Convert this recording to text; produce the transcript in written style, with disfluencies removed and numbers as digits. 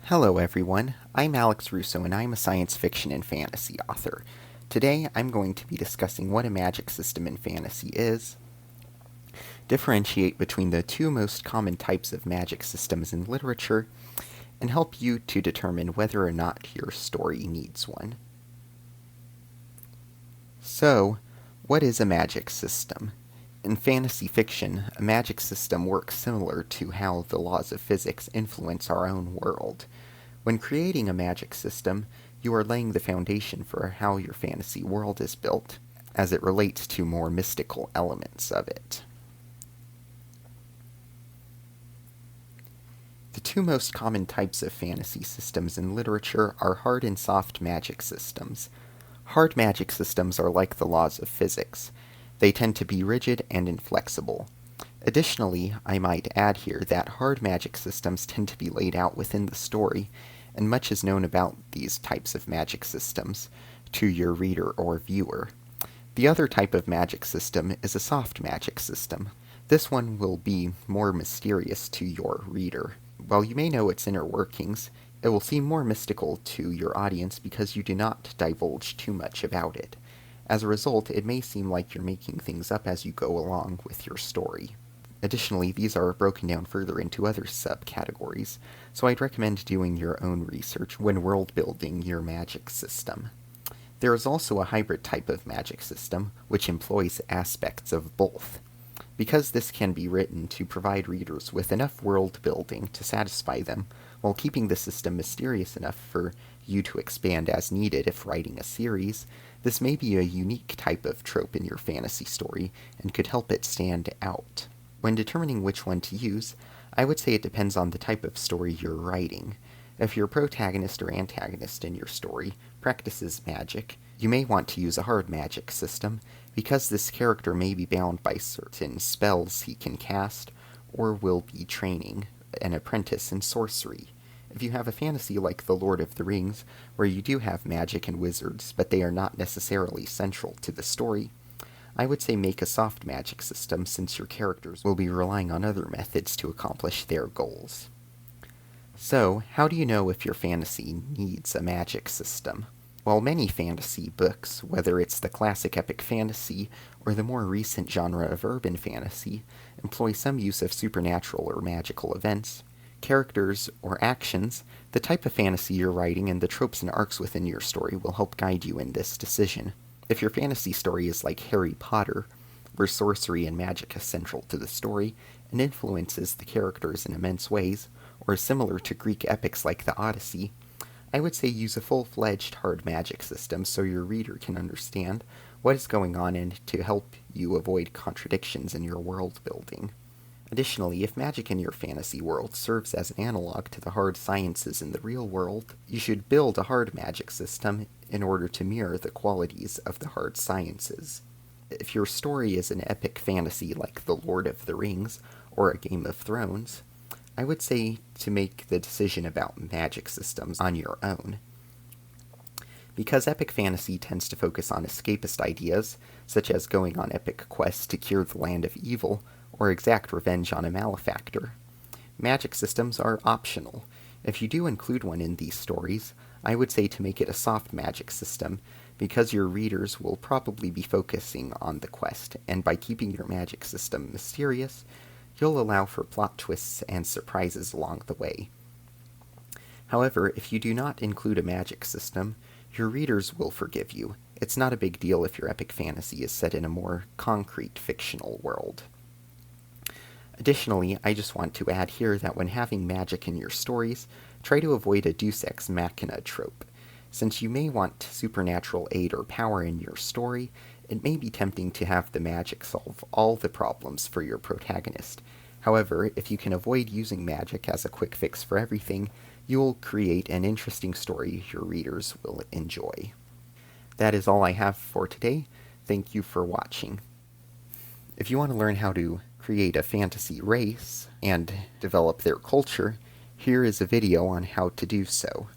Hello everyone, I'm Alex Russo and I'm a science fiction and fantasy author. Today I'm going to be discussing what a magic system in fantasy is, differentiate between the two most common types of magic systems in literature, and help you to determine whether or not your story needs one. So, what is a magic system? In fantasy fiction, a magic system works similar to how the laws of physics influence our own world. When creating a magic system, you are laying the foundation for how your fantasy world is built, as it relates to more mystical elements of it. The two most common types of fantasy systems in literature are hard and soft magic systems. Hard magic systems are like the laws of physics. They tend to be rigid and inflexible. Additionally, I might add here that hard magic systems tend to be laid out within the story, and much is known about these types of magic systems to your reader or viewer. The other type of magic system is a soft magic system. This one will be more mysterious to your reader. While you may know its inner workings, it will seem more mystical to your audience because you do not divulge too much about it. As a result, it may seem like you're making things up as you go along with your story. Additionally, these are broken down further into other subcategories, so I'd recommend doing your own research when world building your magic system. There is also a hybrid type of magic system, which employs aspects of both. Because this can be written to provide readers with enough world building to satisfy them, while keeping the system mysterious enough for you to expand as needed if writing a series, this may be a unique type of trope in your fantasy story and could help it stand out. When determining which one to use, I would say it depends on the type of story you're writing. If your protagonist or antagonist in your story practices magic, you may want to use a hard magic system, because this character may be bound by certain spells he can cast, or will be training an apprentice in sorcery. If you have a fantasy like The Lord of the Rings, where you do have magic and wizards, but they are not necessarily central to the story, I would say make a soft magic system, since your characters will be relying on other methods to accomplish their goals. So, how do you know if your fantasy needs a magic system? While many fantasy books, whether it's the classic epic fantasy or the more recent genre of urban fantasy, employ some use of supernatural or magical events, characters, or actions, the type of fantasy you're writing and the tropes and arcs within your story will help guide you in this decision. If your fantasy story is like Harry Potter, where sorcery and magic is central to the story and influences the characters in immense ways, or is similar to Greek epics like the Odyssey, I would say use a full-fledged hard magic system so your reader can understand what is going on and to help you avoid contradictions in your world building. Additionally, if magic in your fantasy world serves as an analog to the hard sciences in the real world, you should build a hard magic system in order to mirror the qualities of the hard sciences. If your story is an epic fantasy like The Lord of the Rings or a Game of Thrones, I would say to make the decision about magic systems on your own. Because epic fantasy tends to focus on escapist ideas, such as going on epic quests to cure the land of evil, or exact revenge on a malefactor, magic systems are optional. If you do include one in these stories, I would say to make it a soft magic system, because your readers will probably be focusing on the quest, and by keeping your magic system mysterious, you'll allow for plot twists and surprises along the way. However, if you do not include a magic system, your readers will forgive you. It's not a big deal if your epic fantasy is set in a more concrete fictional world. Additionally, I just want to add here that when having magic in your stories, try to avoid a deus ex machina trope. Since you may want supernatural aid or power in your story, it may be tempting to have the magic solve all the problems for your protagonist. However, if you can avoid using magic as a quick fix for everything, you will create an interesting story your readers will enjoy. That is all I have for today. Thank you for watching. If you want to learn how to create a fantasy race and develop their culture, here is a video on how to do so.